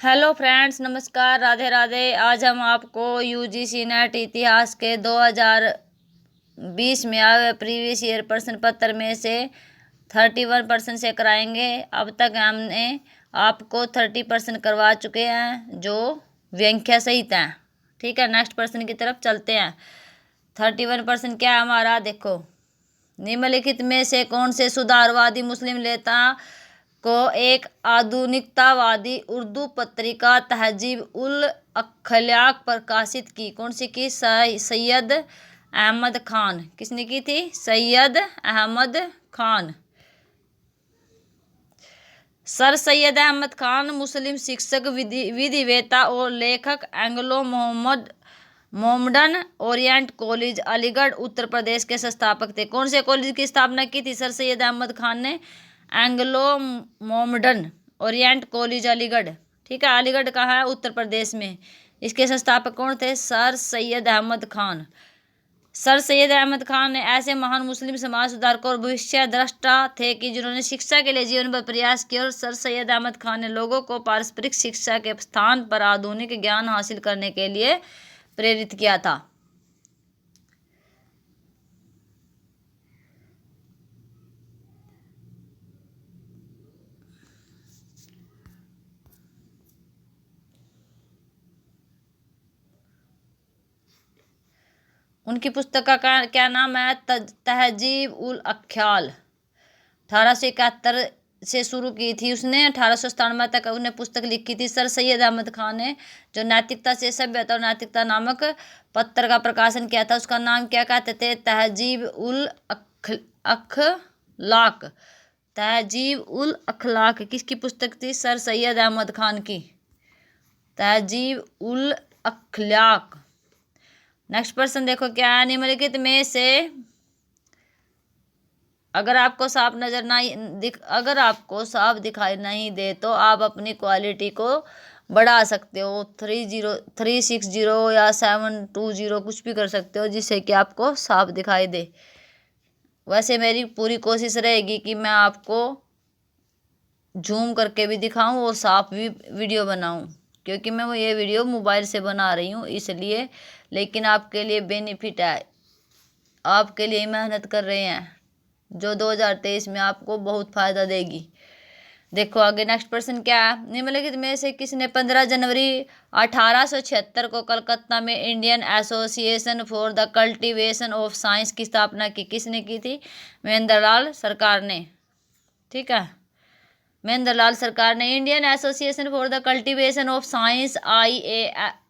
Hello friends, नमस्कार, राधे राधे। आज हम आपको यूजीसी नेट इतिहास के 2020 में आए प्रीवियस ईयर प्रश्न पत्र में से 31% से कराएंगे। अब तक हमने आपको 30% करवा चुके हैं जो व्याख्या सहित हैं। ठीक है, नेक्स्ट प्रश्न की तरफ चलते हैं। 31% क्या है हमारा, देखो। निम्नलिखित में से कौन से सुधारवादी मुस्लिम नेता को एक आधुनिकतावादी उर्दू पत्रिका तहजीब उल अखलाक प्रकाशित की? कौन सी की? सैयद अहमद खान। किसने की थी? सैयद अहमद खान। सर सैयद अहमद खान मुस्लिम शिक्षक, विधिवेत्ता और लेखक, Anglo Mohammedan Orient college Aligarh Uttar Pradesh के संस्थापक थे। कौन से कॉलेज की स्थापना की थी सर सैयद अहमद खान ने? Anglo Mohammedan Orient college Aligarh. ठीक है, अलीगढ़ कहाँ है? उत्तर प्रदेश में। इसके संस्थापक कौन थे? सर सैयद अहमद खान। सर सैयद अहमद खान ने ऐसे महान मुस्लिम समाज सुधारक और भविष्य द्रष्टा थे कि जिन्होंने शिक्षा के लिए जीवन भर प्रयास किया, और सर सैयद अहमद खान ने लोगों को पारस्परिक शिक्षा के स्थान पर आधुनिक ज्ञान हासिल करने के लिए प्रेरित किया था। उनकी पुस्तक का क्या नाम है? तहजीब उल अख्याल। 1871 से शुरू की थी उसने, 1897 तक उन्हें पुस्तक लिखी थी सर सैयद अहमद खान ने। जो नैतिकता से सभ्यता और नैतिकता नामक पत्र का प्रकाशन किया था, उसका नाम क्या कहते थे? तहजीब उल अखलाक। तहजीब उल अखलाक किसकी पुस्तक थी? सर सैयद अहमद खान की। तहजीब उल अखलाक। नेक्स्ट प्रश्न देखो क्या है। निम्नलिखित में से अगर आपको साफ दिखाई नहीं दे तो आप अपनी क्वालिटी को बढ़ा सकते हो। 360 या 720 कुछ भी कर सकते हो, जिससे कि आपको साफ दिखाई दे। वैसे मेरी पूरी कोशिश रहेगी कि मैं आपको जूम करके भी दिखाऊं और साफ भी वीडियो बनाऊं, क्योंकि मैं ये वीडियो मोबाइल से बना रही हूँ इसलिए। लेकिन आपके लिए बेनिफिट है, आपके लिए मेहनत कर रहे हैं जो 2023 में आपको बहुत फायदा देगी। देखो आगे नेक्स्ट प्रश्न क्या है। निम्नलिखित में से किसने 15 जनवरी 1876 को कलकत्ता में Indian association for the cultivation of science की स्थापना की? किसने की थी? महेंद्र लाल सरकार ने। ठीक है, महेंद्र लाल सरकार ने Indian association for the cultivation of science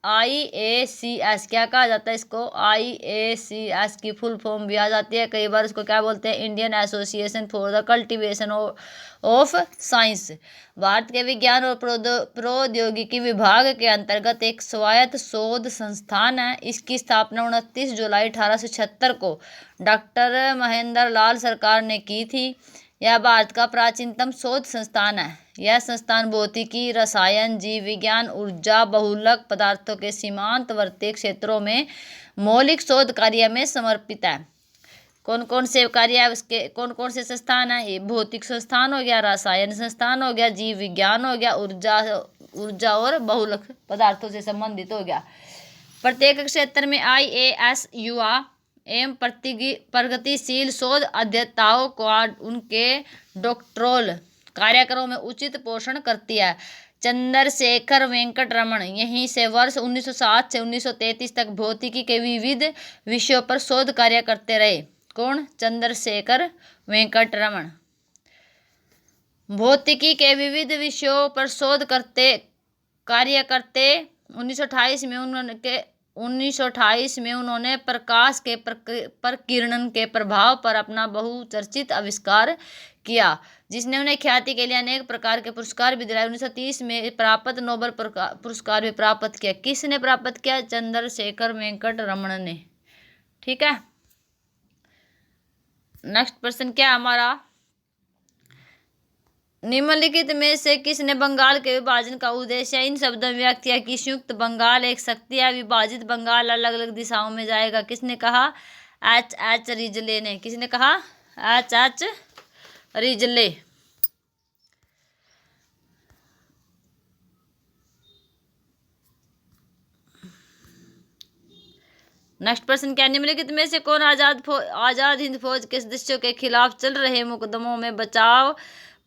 IACS क्या कहा जाता है इसको? IACS की फुल फॉर्म भी आ जाती है, कई बार इसको क्या बोलते हैं? Indian association for the cultivation of science. Bharat के विज्ञान और प्रौद्योगिकी विभाग के अंतर्गत एक स्वायत्त शोध संस्थान है। इसकी स्थापना 29 जुलाई 1876 को डॉक्टर महेंद्र लाल सरकार ने की थी। यह भारत का प्राचीनतम शोध संस्थान है। यह संस्थान भौतिकी, रसायन, जीव विज्ञान, ऊर्जा, बहुलक पदार्थों के सीमांतवर्ती क्षेत्रों में मौलिक शोध कार्य में समर्पित है। कौन कौन से कार्य है उसके? कौन कौन से संस्थान है? ये भौतिक संस्थान हो गया, रसायन संस्थान हो गया, जीव विज्ञान हो गया, ऊर्जा और बहुलक पदार्थों से संबंधित हो गया। प्रत्येक क्षेत्र में IAS युवा एवं प्रगतिशील शोध अध्येताओं को उनके डॉक्टोरल कार्यक्रमों में उचित पोषण करती है। चंद्रशेखर वेंकट रमन यहीं से वर्ष 1907 से 1933 तक भौतिकी के विविध विषयों पर शोध कार्य करते रहे। कौन? चंद्रशेखर वेंकट रमन भौतिकी के विविध विषयों पर शोध कार्य करते 1928 में उन्होंने प्रकाश के प्रकीर्णन के प्रभाव पर अपना बहुचर्चित आविष्कार किया, जिसने उन्हें ख्याति के लिए अनेक प्रकार के पुरस्कार भी दिलाए। 1930 में प्राप्त नोबेल पुरस्कार भी प्राप्त किया। किसने प्राप्त किया? चंद्रशेखर वेंकट रमन ने। ठीक है, नेक्स्ट प्रश्न क्या हमारा। निम्नलिखित में से किसने बंगाल के विभाजन का उद्देश्य इन शब्दों में व्यक्त किया कि संयुक्त बंगाल एक शक्ति है, विभाजित बंगाल अलग अलग दिशाओं में जाएगा? किसने कहा? H रिजले ने। किसने कहा? H Risley. नेक्स्ट प्रश्न क्या, निम्नलिखित में से कौन आजाद हिंद फौज के सदस्यों के खिलाफ चल रहे मुकदमों में बचाव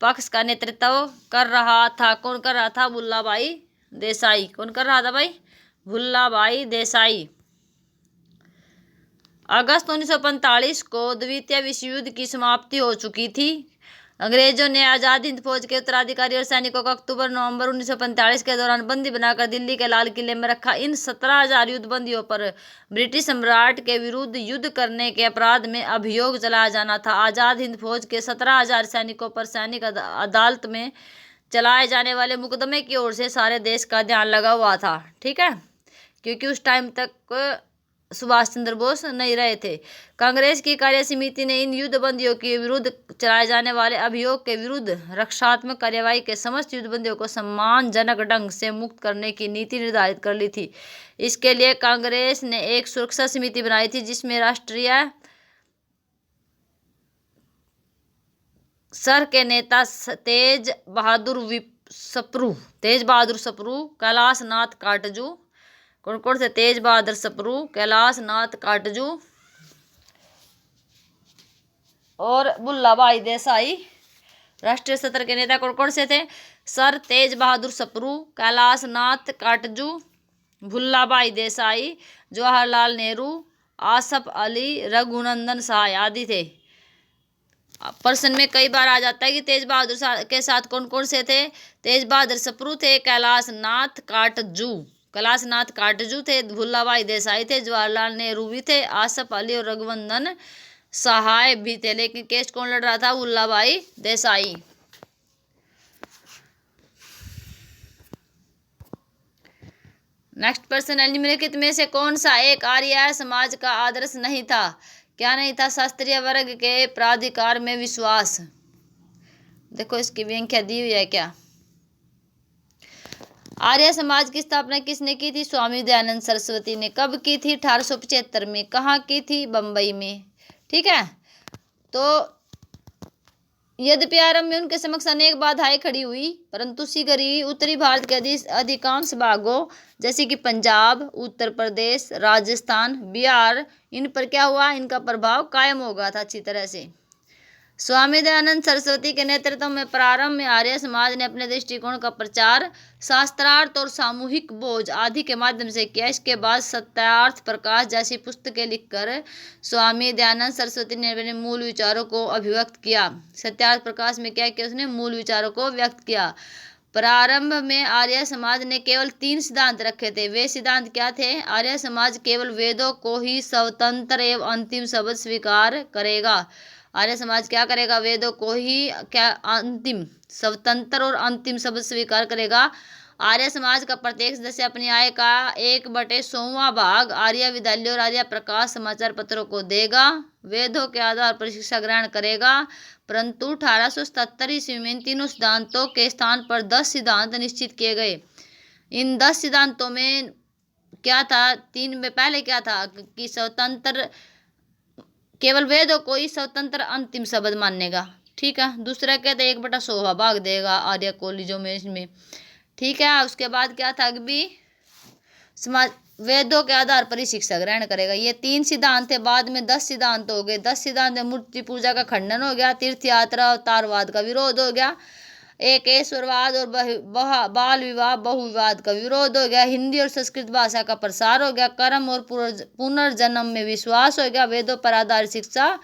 पक्ष का नेतृत्व कर रहा था? कौन कर रहा था? भुल्ला भाई देसाई। कौन कर रहा था भाई? भुल्ला भाई देसाई। अगस्त 1945 को द्वितीय विश्व युद्ध की समाप्ति हो चुकी थी। अंग्रेजों ने आजाद हिंद फौज के उत्तराधिकारी और सैनिकों को अक्टूबर-नवंबर 1945 के दौरान बंदी बनाकर दिल्ली के लाल किले में रखा। इन 17,000 युद्धबंदियों पर ब्रिटिश सम्राट के विरुद्ध युद्ध करने के अपराध में अभियोग चलाया जाना था। आजाद हिंद फौज के 17,000 सैनिकों पर सैनिक अदालत में चलाए जाने वाले मुकदमे की ओर से सारे देश का ध्यान लगा हुआ था। ठीक है, क्योंकि उस टाइम तक सुभाष चंद्र बोस नहीं रहे थे। कांग्रेस की कार्य समिति ने इन युद्धबंदियों के विरुद्ध चलाए जाने वाले अभियोग के विरुद्ध रक्षात्मक कार्यवाही के समस्त युद्धबंदियों को सम्मानजनक ढंग से मुक्त करने की नीति निर्धारित कर ली थी। इसके लिए कांग्रेस ने एक सुरक्षा समिति बनाई थी जिसमें राष्ट्रीय सर के नेता तेज बहादुर सप्रू, कैलाश नाथ काटजू। कौन कौन से? तेज बहादुर सप्रू, कैलाश नाथ काटजू और भुल्ला भाई देसाई। राष्ट्रीय सत्र के नेता कौन कौन से थे? सर तेज बहादुर सप्रू, कैलाश नाथ काटजू, भुल्ला भाई देसाई, जवाहरलाल नेहरू, आसफ अली, रघुनंदन साय आदि थे। प्रश्न में कई बार आ जाता है कि तेज बहादुर के साथ कौन कौन से थे? तेज बहादुर सप्रू थे, कैलाश नाथ काटजू थे, भुल्ला भाई देसाई थे, जवाहरलाल नेहरू भी थे, आसफ अली और रघुनंदन सहाय भी थे। लेकिन केस कौन लड़ रहा था? भुल्ला भाई देसाई। नेक्स्ट प्रश्न, निम्नलिखित में से कौन सा एक आर्य समाज का आदर्श नहीं था? क्या नहीं था? शास्त्रीय वर्ग के प्राधिकार में विश्वास। देखो इसकी व्याख्या दी हुई है क्या। आर्य समाज की स्थापना किसने की थी? स्वामी दयानंद सरस्वती ने। कब की थी? 1875 में। कहाँ की थी? बम्बई में। ठीक है, तो यद्यपि आरंभ में उनके समक्ष अनेक बाधाएं खड़ी हुई, परंतु शीघ्र ही उत्तरी भारत के अधिकांश भागों जैसे कि पंजाब, उत्तर प्रदेश, राजस्थान, बिहार, इन पर क्या हुआ? इनका प्रभाव कायम हो गया था अच्छी तरह से। स्वामी दयानंद सरस्वती के नेतृत्व में प्रारंभ में आर्य समाज ने अपने दृष्टिकोण का प्रचार शास्त्रार्थ और सामूहिक बोझ आदि के माध्यम से किया। इसके बाद सत्यार्थ प्रकाश जैसी पुस्तकें लिखकर स्वामी दयानंद सरस्वती ने अपने मूल विचारों को अभिव्यक्त किया। सत्यार्थ प्रकाश में क्या किया उसने? मूल विचारों को व्यक्त किया। प्रारंभ में आर्य समाज ने केवल 3 सिद्धांत रखे थे। वे सिद्धांत क्या थे? आर्य समाज केवल वेदों को ही स्वतंत्र एवं अंतिम शब्द स्वीकार करेगा। आर्य समाज क्या करेगा? वेदों को ही क्या अंतिम, स्वतंत्र और अंतिम शब्द स्वीकार करेगा। आर्य समाज का प्रत्येक सदस्य अपनी आय का 1/100वां भाग आर्य विद्यालय और आर्य प्रकाश समाचार पत्रों को देगा। वेदों के आधार पर शिक्षा ग्रहण करेगा। परंतु 1877 ईस्वी में इन तीनों सिद्धांतों के स्थान पर 10 सिद्धांत निश्चित किए गए। इन 10 सिद्धांतों में क्या था? 3 में पहले क्या था कि स्वतंत्र, केवल वेदों को ही स्वतंत्र अंतिम शब्द मानेगा। ठीक है, दूसरा कहते 1/100 भाग देगा आर्य कॉलेजों में इसमें। ठीक है, उसके बाद क्या था कि समाज वेदों के आधार पर ही शिक्षा ग्रहण करेगा। ये 3 सिद्धांत थे। बाद में 10 सिद्धांत हो गए। 10 सिद्धांत में मूर्ति पूजा का खंडन हो गया, तीर्थ यात्रा अवतारवाद का विरोध हो गया, एकेश्वरवाद और बाल विवाह बहुविवाद का विरोध हो गया, हिंदी और संस्कृत भाषा का प्रसार हो गया, कर्म और पुनर्जन्म में विश्वास हो गया, वेदों पर आधारित शिक्षा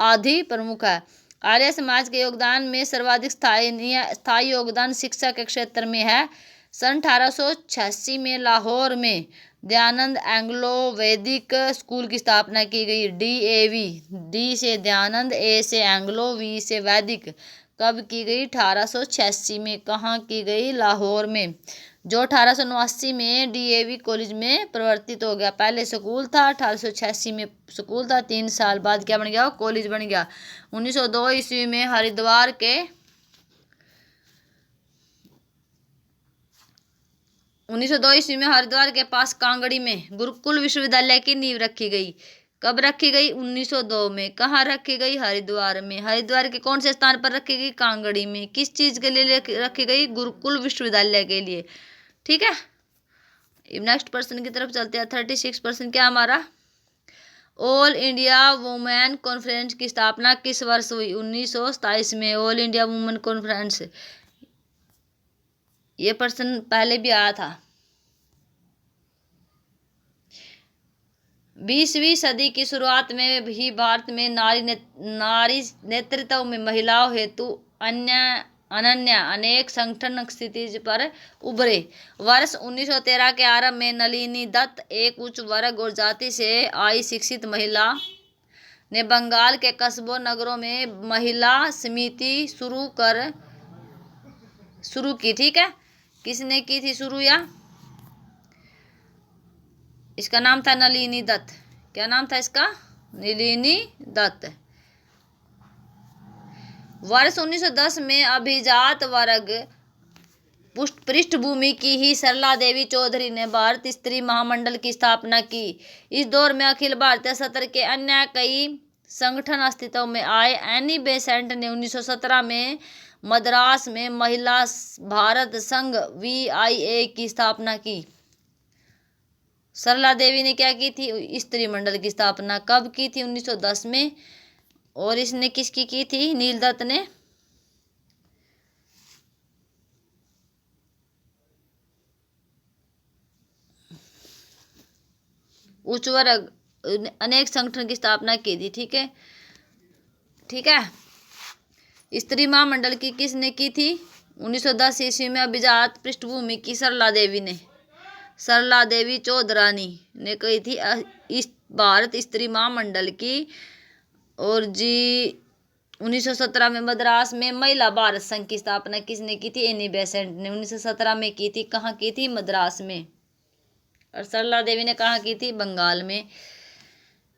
आदि प्रमुख है। आर्य समाज के योगदान में सर्वाधिक स्थायी योगदान शिक्षा के क्षेत्र में है। सन 1886 में लाहौर में दयानंद एंग्लो वैदिक स्कूल की स्थापना की गई। DAV, D से दयानंद, A से एंग्लो, V से वैदिक। कब की गई? 1886 में। कहाँ की गई? लाहौर में। जो 1889 में DAV कॉलेज में परिवर्तित हो गया। पहले स्कूल था, 1886 में स्कूल था, 3 साल बाद क्या बन गया? कॉलेज बन गया। 1902 ईस्वी में हरिद्वार के 1902 ईस्वी में हरिद्वार के पास कांगड़ी में गुरुकुल विश्वविद्यालय की नींव रखी गई। कब रखी गई? 1902 में। कहाँ रखी गई? हरिद्वार में। हरिद्वार के कौन से स्थान पर रखी गई? कांगड़ी में। किस चीज के लिए रखी गई? गुरुकुल विश्वविद्यालय के लिए। ठीक है, नेक्स्ट पर्सन की तरफ चलते हैं। 36 पर्सन क्या हमारा? ऑल इंडिया वुमेन कॉन्फ्रेंस की स्थापना किस वर्ष हुई? 1927 में। ऑल इंडिया वुमेन कॉन्फ्रेंस, ये प्रश्न पहले भी आया था। 20वीं सदी की शुरुआत में भी भारत में नारी नेतृत्व में महिलाओं हेतु अनन्य अनेक संगठन स्थिति पर उभरे। वर्ष 1913 के आरंभ में नलिनी दत्त, एक उच्च वर्ग और जाति से आई शिक्षित महिला, ने बंगाल के कस्बों नगरों में महिला समिति शुरू की। ठीक है, किसने की थी शुरू? या इसका नाम था नलिनी दत्त। क्या नाम था इसका? नलिनी दत्त। वर्ष 1910 में अभिजात वर्ग पृष्ठभूमि की ही सरला देवी चौधरी ने भारत स्त्री महामंडल की स्थापना की। इस दौर में अखिल भारतीय स्तर के अन्य कई संगठन अस्तित्व में आए। एनी बेसेंट ने 1917 में मद्रास में महिला भारत संघ VIA की स्थापना की। सरला देवी ने क्या की थी? स्त्री मंडल की स्थापना कब की थी? 1910 में। और इसने किसकी की थी? नील दत्त ने। उच्च वर्ग अनेक संगठन की स्थापना की थी। ठीक है, ठीक है। स्त्री महामंडल की किसने की थी? 1910 ईस्वी में अभिजात पृष्ठभूमि की सरला देवी ने, सरला देवी चौधरानी ने कही थी इस भारत स्त्री महामंडल की। और जी 1917 में मद्रास में महिला भारत संघ की स्थापना किसने की थी? एनी बेसेंट ने 1917 में की थी। कहाँ की थी? मद्रास में। और सरला देवी ने कहाँ की थी? बंगाल में।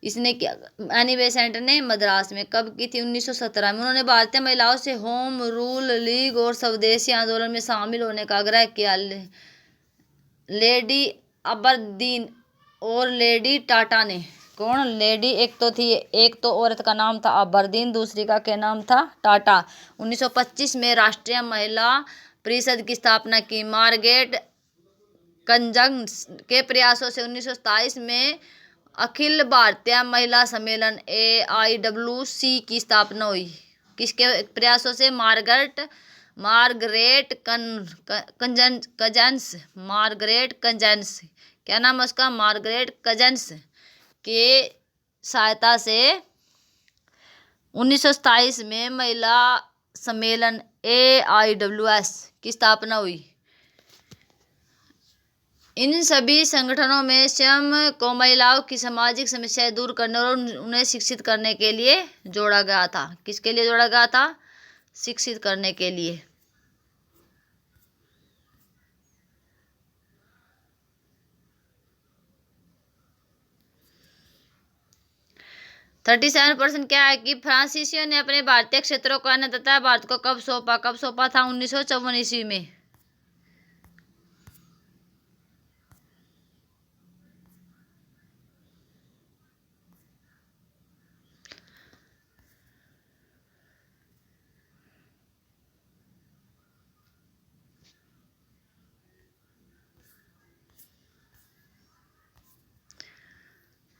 इसने क्या? एनी बेसेंट ने मद्रास में। कब की थी? 1917 में। उन्होंने भारतीय महिलाओं से होम रूल लीग और स्वदेशी आंदोलन में शामिल होने का आग्रह किया। लेडी अबरदीन और लेडी टाटा ने। कौन? लेडी एक तो थी, एक तो औरत का नाम था अबरदीन, दूसरी का क्या नाम था? टाटा। 1925 में राष्ट्रीय महिला परिषद की स्थापना की। मार्गरेट कंजंस के प्रयासों से 1927 में अखिल भारतीय महिला सम्मेलन AIWC की स्थापना हुई। किसके प्रयासों से? मार्गरेट कंजंस, क्या नाम है उसका? मार्गरेट कंजंस के सहायता से 1927 में महिला सम्मेलन AIWS की स्थापना हुई। इन सभी संगठनों में स्वयं को महिलाओं की सामाजिक समस्याएं दूर करने और उन्हें शिक्षित करने के लिए जोड़ा गया था। किसके लिए जोड़ा गया था? शिक्षित करने के लिए। 37% क्या है कि फ्रांसीसियों ने अपने भारतीय क्षेत्रों को अन्य तथा भारत को कब सौंपा? कब सौंपा था? 1954 ईस्वी में।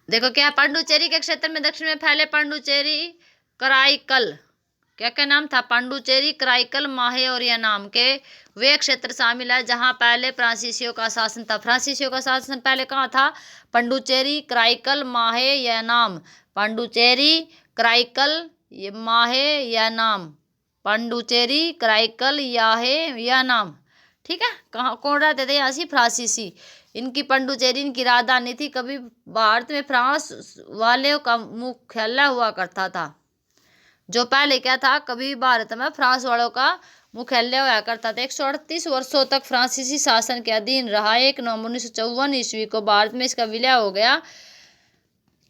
देखो क्या, पांडुचेरी के क्षेत्र में दक्षिण में फैले पांडुचेरी कराईकल, क्या नाम था? पांडुचेरी, कराईकल, माहे और यानाम के वे क्षेत्र शामिल है जहां पहले फ्रांसीसियों का शासन था। फ्रांसीसियों का शासन पहले कहाँ था? पांडुचेरी, कराईकल, माहे, यानाम। पांडुचेरी, कराईकल, माहे, यानाम। पांडुचेरी, कराईकल, याहे, यानाम। ठीक है। कहाँ कौन रहते थे यहाँ? फ्रांसीसी। इनकी पांडुचेरी इनकी राजधानी थी। कभी भारत में फ्रांस वाले का मुख्यालय हुआ करता था। जो पहले क्या था? कभी भारत में फ्रांस वालों का मुख्यालय हुआ करता था। 138 वर्षों तक फ्रांसीसी शासन के अधीन रहा। 1 नवंबर 1954 ईस्वी को भारत में इसका विलय हो गया।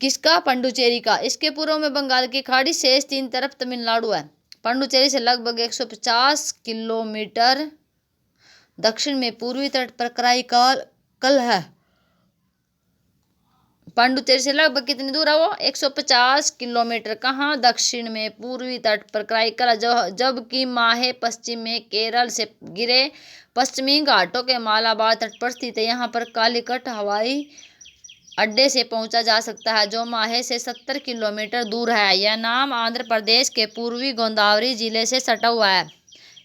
किसका? पांडुचेरी का। इसके पूर्व में बंगाल की खाड़ी, शेष 3 तरफ तमिलनाडु है। पांडुचेरी से लगभग 150 किलोमीटर दक्षिण में पूर्वी तट पर कराईकल है। पांडुचेरी से लगभग कितनी दूर है वो? 150 किलोमीटर। कहाँ? दक्षिण में पूर्वी तट पर कराईकल, जबकि माहे पश्चिम में केरल से गिरे पश्चिमी घाटों के मालाबार तट पर स्थित है। यहाँ पर कालीकट हवाई अड्डे से पहुंचा जा सकता है, जो माहे से 70 किलोमीटर दूर है। यह नाम आंध्र प्रदेश के पूर्वी गोदावरी जिले से सटा हुआ है।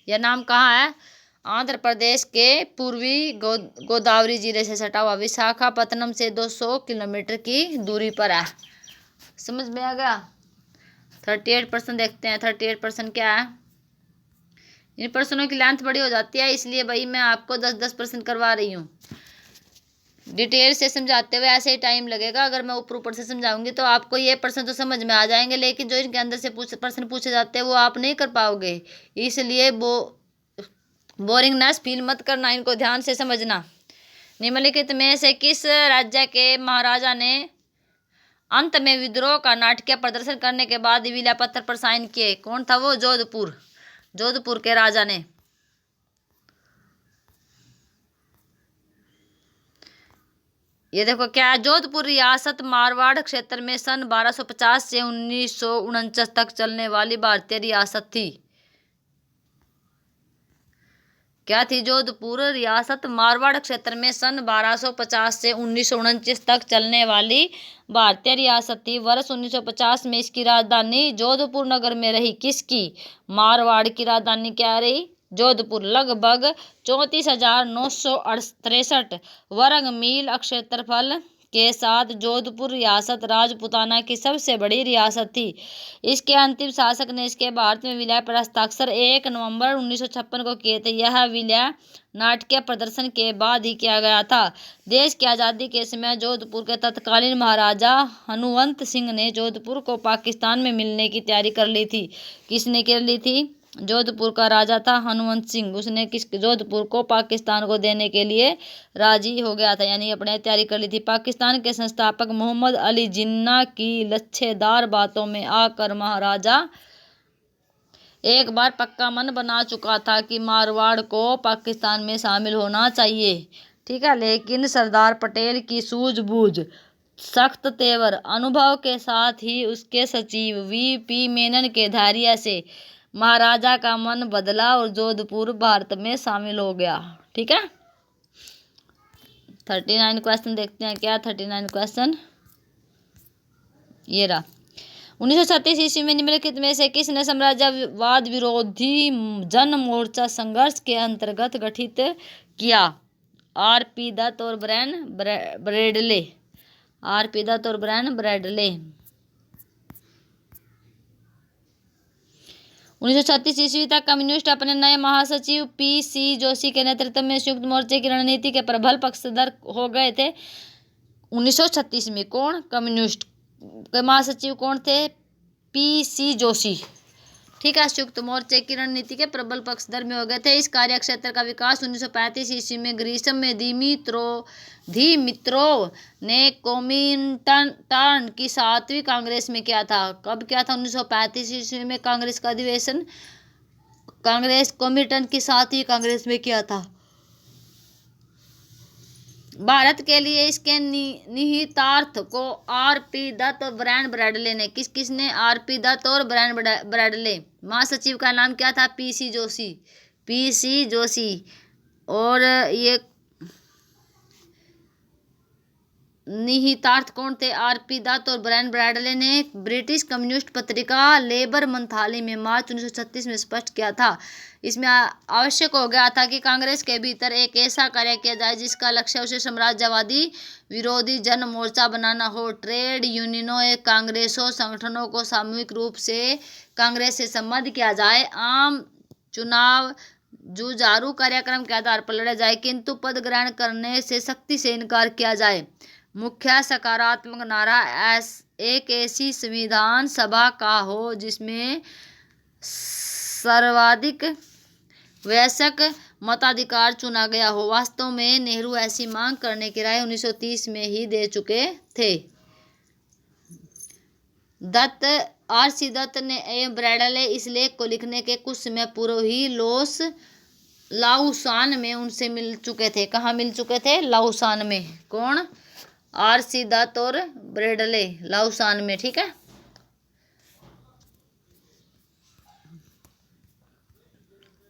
यह नाम कहाँ है? आंध्र प्रदेश के पूर्वी गोदावरी जिले से सटा हुआ विशाखापत्तनम से 200 किलोमीटर की दूरी पर है। समझ में आ गया? 38% देखते हैं। 38% क्या है? इन प्रश्नों की लेंथ बड़ी हो जाती है, इसलिए भाई मैं आपको 10-10% करवा रही हूँ। डिटेल से समझाते हुए ऐसे ही टाइम लगेगा। अगर मैं ऊपर ऊपर से समझाऊंगी तो आपको ये प्रश्न तो समझ में आ जाएंगे, लेकिन जो इनके अंदर से प्रश्न पूछे जाते हैं वो आप नहीं कर पाओगे। इसलिए बोरिंगनेस फील मत करना, इनको ध्यान से समझना। निम्नलिखित में से किस राज्य के महाराजा ने अंत में विद्रोह का नाटकीय प्रदर्शन करने के बाद विलय पत्र पर साइन किए? कौन था वो? जोधपुर के राजा ने। ये देखो क्या है? जोधपुर रियासत मारवाड़ क्षेत्र में सन 1250 से 1949 तक चलने वाली भारतीय रियासत थी। क्या थी? जोधपुर रियासत मारवाड़ क्षेत्र में सन 1250 से 1949 तक चलने वाली भारतीय रियासत थी। वर्ष 1950 में इसकी राजधानी जोधपुर नगर में रही। किसकी? मारवाड़ की राजधानी क्या रही? जोधपुर। लगभग 34,963 वर्ग मील क्षेत्रफल के साथ जोधपुर रियासत राजपूताना की सबसे बड़ी रियासत थी। इसके अंतिम शासक ने इसके भारत में विलय पर हस्ताक्षर 1 नवंबर 1956 को किए थे। यह विलय नाटकीय प्रदर्शन के बाद ही किया गया था। देश की आज़ादी के समय जोधपुर के तत्कालीन महाराजा हनुमंत सिंह ने जोधपुर को पाकिस्तान में मिलने की तैयारी कर ली थी। किसने कर ली थी? जोधपुर का राजा था हनुमंत सिंह। उसने जोधपुर को पाकिस्तान को देने के लिए राजी हो गया था, यानी अपने तैयारी कर ली थी। पाकिस्तान के संस्थापक मोहम्मद अली जिन्ना की लच्छेदार बातों में आकर महाराजा एक बार पक्का मन बना चुका था कि मारवाड़ को पाकिस्तान में शामिल होना चाहिए। ठीक है, लेकिन सरदार पटेल की सूझबूझ, सख्त तेवर, अनुभव के साथ ही उसके सचिव वीपी मेनन के धैर्य से महाराजा का मन बदला और जोधपुर भारत में शामिल हो गया। ठीक है, 39 क्वेश्चन देखते हैं। क्या 39 क्वेश्चन? ये रहा। 1936 ईस्वी में निम्नलिखित में से किसने साम्राज्यवाद विरोधी जन मोर्चा संघर्ष के अंतर्गत गठित किया? आर.पी. दत्त और ब्रैन ब्रैडले। आर.पी. दत्त और ब्रैन ब्रैडले। 1936 ईस्वी तक कम्युनिस्ट अपने नए महासचिव पी.सी. जोशी के नेतृत्व में संयुक्त मोर्चे की रणनीति के प्रबल पक्षधर हो गए थे। 1936 में कौन? कम्युनिस्ट के महासचिव कौन थे? पी.सी. जोशी। ठीक है, संयुक्त मोर्चे की रणनीति के प्रबल पक्षधर में हो गए थे। इस कार्य क्षेत्र का विकास 1935 ईस्वी में ग्रीष्म में दिमित्रोव ने कोमिंटर्न की 7वीं कांग्रेस में किया था। कब किया था? 1935 ईस्वी में कांग्रेस का अधिवेशन कांग्रेस कोमिंटर्न की 7वीं कांग्रेस में किया था। भारत के लिए इसके निहितार्थ को आर.पी. दत्त और ब्रैन ब्रैडले ने किसने? आर.पी. दत्त और ब्रैन ब्रैडले। महासचिव का नाम क्या था? पी.सी. जोशी। पी.सी. जोशी। और ये निहितार्थ कौन थे? आर.पी. दत्त और ब्रैन ब्रैडले ने ब्रिटिश कम्युनिस्ट पत्रिका लेबर मंथली में मार्च 1936 में स्पष्ट किया था। इसमें आवश्यक हो गया था कि कांग्रेस के भीतर एक ऐसा कार्य किया जाए जिसका लक्ष्य उसे साम्राज्यवादी विरोधी जन मोर्चा बनाना हो। ट्रेड यूनियनों एक कांग्रेसों संगठनों को सामूहिक रूप से कांग्रेस से संबद्ध किया जाए। आम चुनाव जुझारू कार्यक्रम के आधार पर लड़ा जाए, किंतु पद ग्रहण करने से सख्ती से इनकार किया जाए। मुख्य सकारात्मक नारा एक ऐसी संविधान सभा का हो जिसमें सर्वाधिक वयस्क मताधिकार चुना गया हो। वास्तव में नेहरू ऐसी मांग करने की राय 1930 में ही दे चुके थे। दत्त आर.सी. दत्त ने एवं ब्रैडले इस लेख को लिखने के कुछ समय पूर्व ही लाउसान में उनसे मिल चुके थे। कहाँ मिल चुके थे? लाउसान में। कौन? आर.सी. दत्त और ब्रैडले, लाउसान में। ठीक है,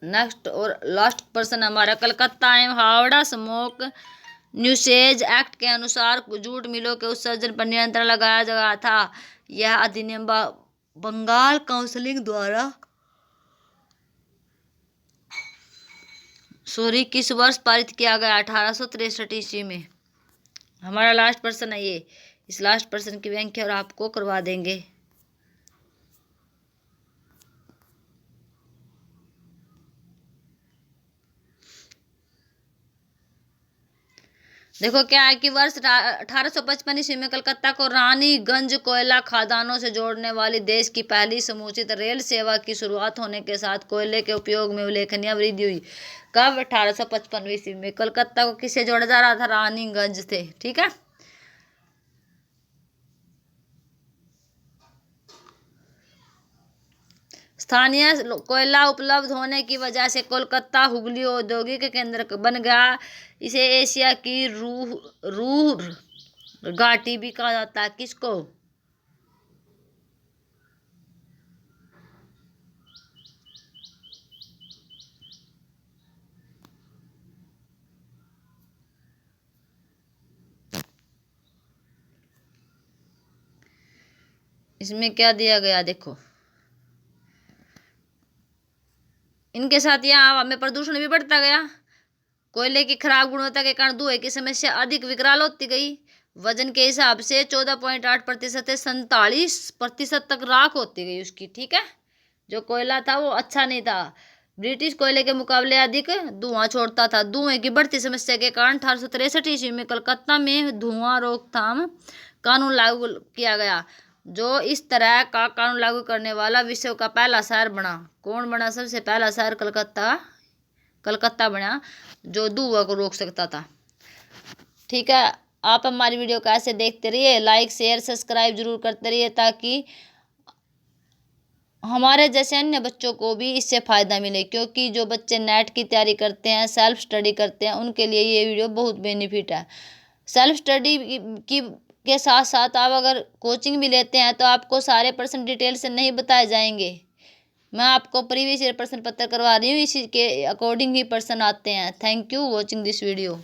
नेक्स्ट और लास्ट पर्सन हमारा कलकत्ता एवं हावड़ा स्मोक न्यूसेज एक्ट के अनुसार जूट मिलों के उत्सर्जन पर नियंत्रण लगाया गया था। यह अधिनियम बंगाल काउंसिल द्वारा किस वर्ष पारित किया गया? 1863 ईस्वी में। हमारा लास्ट प्रश्न है ये। इस लास्ट प्रश्न की व्याख्या और आपको करवा देंगे। देखो क्या है कि वर्ष 1855 ईस्वी में कलकत्ता को रानीगंज कोयला खदानों से जोड़ने वाली देश की पहली समुचित रेल सेवा की शुरुआत होने के साथ कोयले के उपयोग में उल्लेखनीय वृद्धि हुई। कब? 1855 ईस्वी में। कलकत्ता को किससे जोड़ा जा रहा था? रानीगंज से। ठीक है। स्थानीय कोयला उपलब्ध होने की वजह से कोलकाता हुगली औद्योगिक केंद्र बन गया। इसे एशिया की रूर घाटी भी कहा जाता है। किसको? इसमें क्या दिया गया देखो। इनके साथ यहाँ में प्रदूषण भी बढ़ता गया। कोयले की खराब गुणवत्ता के कारण धुएं की समस्या अधिक विकराल होती गई। वजन के हिसाब से 14.8% से 47% तक राख होती गई उसकी। ठीक है। जो कोयला था वो अच्छा नहीं था। ब्रिटिश कोयले के मुकाबले अधिक धुआं छोड़ता था। धुएं की बढ़ती समस्या के कारण 1863 ईस्वी में कलकत्ता में धुआं रोकथाम कानून लागू किया गया, जो इस तरह का कानून लागू करने वाला विश्व का पहला शहर बना। कौन बना? सबसे पहला शहर कलकत्ता बना, जो धुआं को रोक सकता था। ठीक है। आप हमारी वीडियो को ऐसे देखते रहिए, लाइक शेयर सब्सक्राइब जरूर करते रहिए, ताकि हमारे जैसे अन्य बच्चों को भी इससे फ़ायदा मिले। क्योंकि जो बच्चे नेट की तैयारी करते हैं, सेल्फ स्टडी करते हैं, उनके लिए ये वीडियो बहुत बेनिफिट है। सेल्फ स्टडी के साथ साथ आप अगर कोचिंग भी लेते हैं तो आपको सारे प्रश्न डिटेल से नहीं बताए जाएंगे। मैं आपको प्रीवियस ईयर प्रश्न पत्र करवा रही हूँ, इसी के अकॉर्डिंग ही प्रश्न आते हैं। Thank you watching this video.